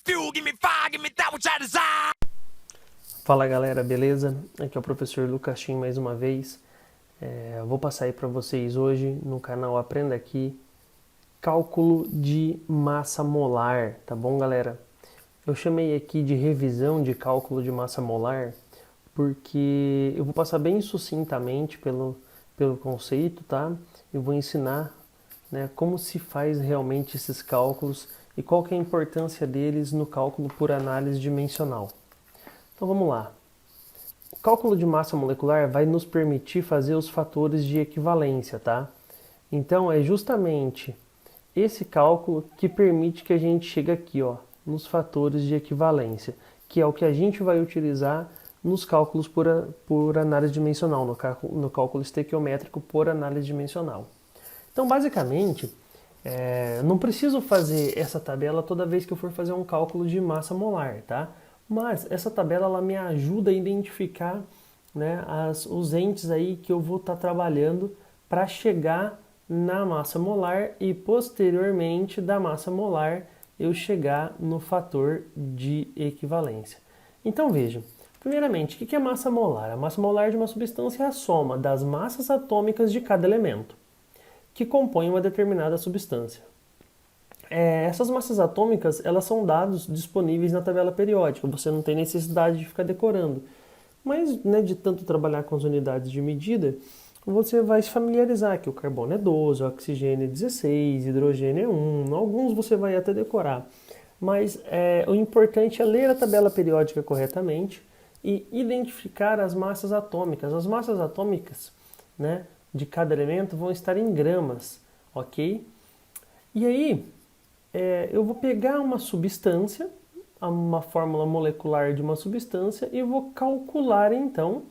fuel, give me fire, give me that which I desire. Fala galera, beleza? Aqui é o professor Lucas Chin mais uma vez. Vou passar aí para vocês hoje no canal Aprenda Aqui cálculo de massa molar, tá bom galera? Eu chamei aqui de revisão de cálculo de massa molar porque eu vou passar bem sucintamente pelo conceito, tá? Eu vou ensinar, né, como se faz realmente esses cálculos e qual que é a importância deles no cálculo por análise dimensional. Então vamos lá. O cálculo de massa molecular vai nos permitir fazer os fatores de equivalência, tá? Então é justamente esse cálculo que permite que a gente chegue aqui, ó, nos fatores de equivalência, que é o que a gente vai utilizar nos cálculos por análise dimensional, no cálculo estequiométrico por análise dimensional. Então, basicamente, não preciso fazer essa tabela toda vez que eu for fazer um cálculo de massa molar, tá? Mas essa tabela ela me ajuda a identificar, né, os entes aí que eu vou estar trabalhando para chegar na massa molar e posteriormente da massa molar eu chegar no fator de equivalência. Então vejam, primeiramente, o que é massa molar? A massa molar de uma substância é a soma das massas atômicas de cada elemento que compõem uma determinada substância. Essas massas atômicas, elas são dados disponíveis na tabela periódica, você não tem necessidade de ficar decorando. Mas, né, de tanto trabalhar com as unidades de medida, você vai se familiarizar que o carbono é 12, o oxigênio é 16, hidrogênio é 1, alguns você vai até decorar. Mas o importante é ler a tabela periódica corretamente e identificar as massas atômicas. As massas atômicas, né, de cada elemento vão estar em gramas, ok? E aí, eu vou pegar uma substância, uma fórmula molecular de uma substância e vou calcular então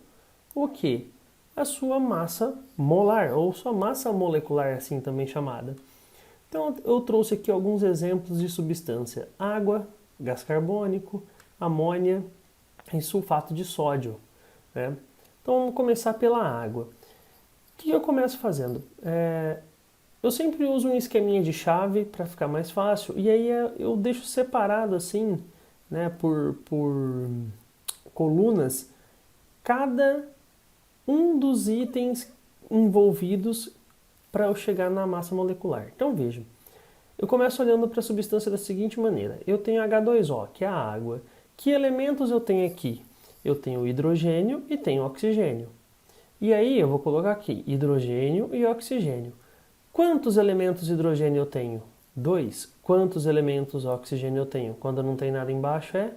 o que? A sua massa molar, ou sua massa molecular, assim também chamada. Então eu trouxe aqui alguns exemplos de substância: água, gás carbônico, amônia e sulfato de sódio, né? Então vamos começar pela água. O que eu começo fazendo? Eu sempre uso um esqueminha de chave para ficar mais fácil, e aí eu deixo separado assim, né, por colunas, cada um dos itens envolvidos para eu chegar na massa molecular. Então vejam, eu começo olhando para a substância da seguinte maneira: eu tenho H2O, que é a água. Que elementos eu tenho aqui? Eu tenho hidrogênio e tenho oxigênio. E aí eu vou colocar aqui hidrogênio e oxigênio. Quantos elementos de hidrogênio eu tenho? 2. Quantos elementos de oxigênio eu tenho? Quando não tem nada embaixo é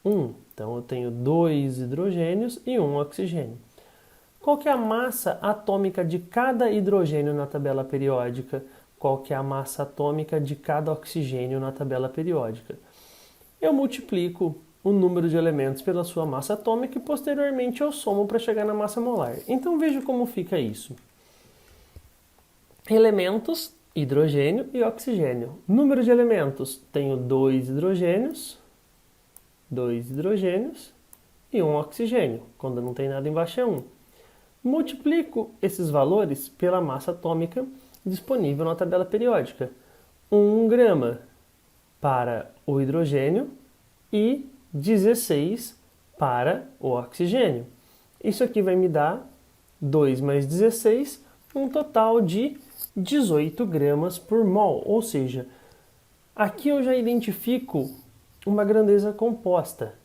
1. Então eu tenho 2 hidrogênios e 1 oxigênio. Qual que é a massa atômica de cada hidrogênio na tabela periódica? Qual que é a massa atômica de cada oxigênio na tabela periódica? Eu multiplico o número de elementos pela sua massa atômica e posteriormente eu somo para chegar na massa molar. Então veja como fica isso. Elementos, hidrogênio e oxigênio. Número de elementos, tenho 2 hidrogênios e 1 oxigênio. Quando não tem nada embaixo é 1. Multiplico esses valores pela massa atômica disponível na tabela periódica. 1 grama para o hidrogênio e 16 para o oxigênio. Isso aqui vai me dar 2 mais 16, um total de 18 gramas por mol, ou seja, aqui eu já identifico uma grandeza composta.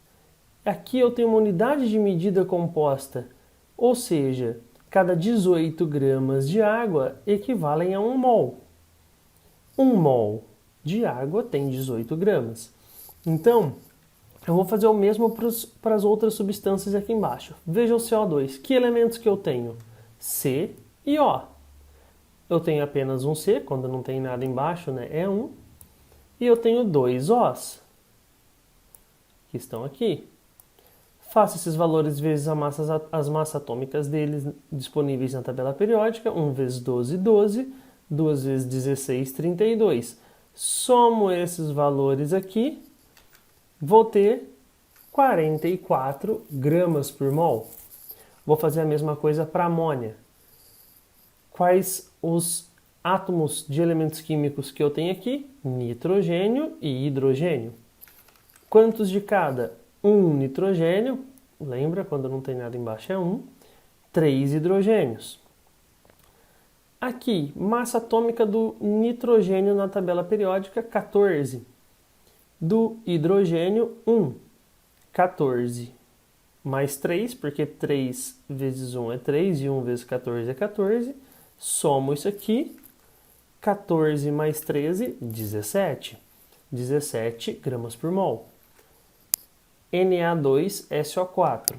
Aqui eu tenho uma unidade de medida composta, ou seja, cada 18 gramas de água equivalem a 1 mol. 1 mol de água tem 18 gramas. Então, eu vou fazer o mesmo para as outras substâncias aqui embaixo. Veja o CO2. Que elementos que eu tenho? C e O. Eu tenho apenas um C, quando não tem nada embaixo, né, é 1. E eu tenho 2 Os, que estão aqui. Faço esses valores vezes as massas atômicas deles disponíveis na tabela periódica. 1 vezes 12, 12. 2 vezes 16, 32. Somo esses valores aqui, vou ter 44 gramas por mol. Vou fazer a mesma coisa para amônia. Quais os átomos de elementos químicos que eu tenho aqui? Nitrogênio e hidrogênio. Quantos de cada? 1 nitrogênio, lembra, quando não tem nada embaixo é 1, 3 hidrogênios. Aqui, massa atômica do nitrogênio na tabela periódica, 14. Do hidrogênio, 1. 14 mais 3, porque 3 vezes 1 é 3 e 1 vezes 14 é 14. Somo isso aqui, 14 mais 13, 17. 17 gramas por mol. Na2SO4.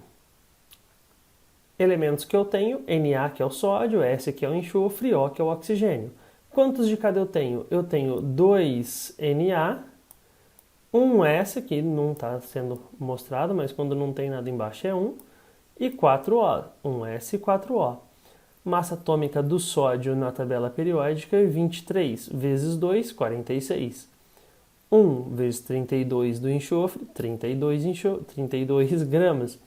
Elementos que eu tenho, Na que é o sódio, S que é o enxofre, O que é o oxigênio. Quantos de cada eu tenho? Eu tenho 2 Na, 1 S, que não está sendo mostrado, mas quando não tem nada embaixo é 1, e 4O, 1 S e 4O. Massa atômica do sódio na tabela periódica é 23 vezes 2, 46. 1 vezes 32 do enxofre, 32 gramas.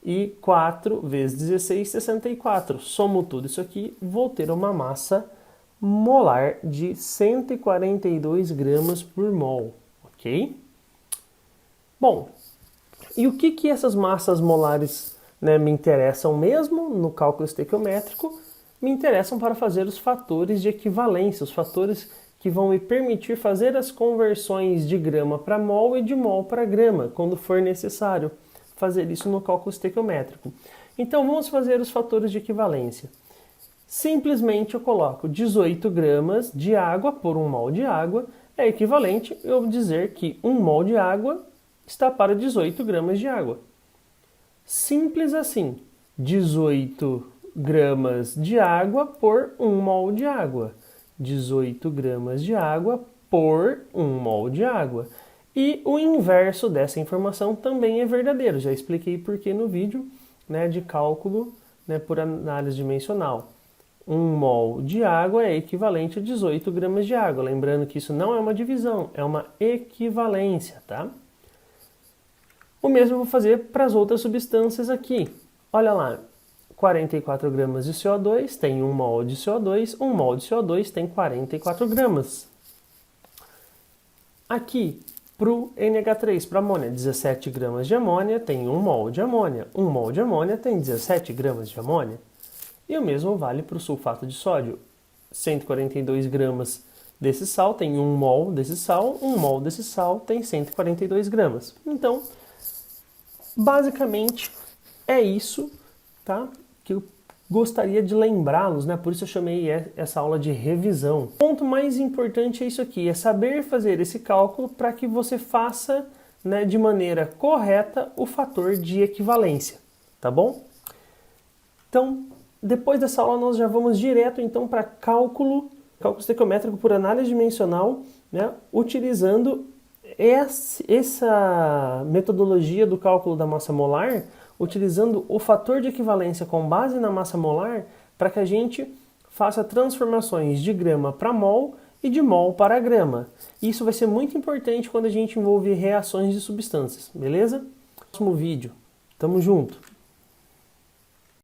E 4 vezes 16, 64. Somo tudo isso aqui, vou ter uma massa molar de 142 gramas por mol, ok? Bom, e o que essas massas molares, né, me interessam mesmo no cálculo estequiométrico? Me interessam para fazer os fatores de equivalência, os fatores que vão me permitir fazer as conversões de grama para mol e de mol para grama, quando for necessário fazer isso no cálculo estequiométrico. Então vamos fazer os fatores de equivalência. Simplesmente eu coloco 18 gramas de água por 1 mol de água, é equivalente eu dizer que 1 mol de água está para 18 gramas de água. Simples assim, 18 gramas de água por 1 mol de água. 18 gramas de água por 1 mol de água. E o inverso dessa informação também é verdadeiro. Já expliquei por que no vídeo, né, de cálculo, né, por análise dimensional. 1 mol de água é equivalente a 18 gramas de água. Lembrando que isso não é uma divisão, é uma equivalência, tá? O mesmo eu vou fazer para as outras substâncias aqui. Olha lá, 44 gramas de CO2 tem 1 mol de CO2, 1 mol de CO2 tem 44 gramas. Aqui, para o NH3, para amônia, 17 gramas de amônia tem 1 mol de amônia. 1 mol de amônia tem 17 gramas de amônia. E o mesmo vale para o sulfato de sódio. 142 gramas desse sal tem 1 mol desse sal, 1 mol desse sal tem 142 gramas. Então, basicamente, é isso, tá? Que eu gostaria de lembrá-los, né? Por isso eu chamei essa aula de revisão. O ponto mais importante é isso aqui, é saber fazer esse cálculo para que você faça, né, de maneira correta o fator de equivalência, tá bom? Então, depois dessa aula nós já vamos direto então para cálculo estequiométrico por análise dimensional, né, utilizando essa metodologia do cálculo da massa molar, utilizando o fator de equivalência com base na massa molar, para que a gente faça transformações de grama para mol e de mol para grama. Isso vai ser muito importante quando a gente envolver reações de substâncias, beleza? Próximo vídeo. Tamo junto!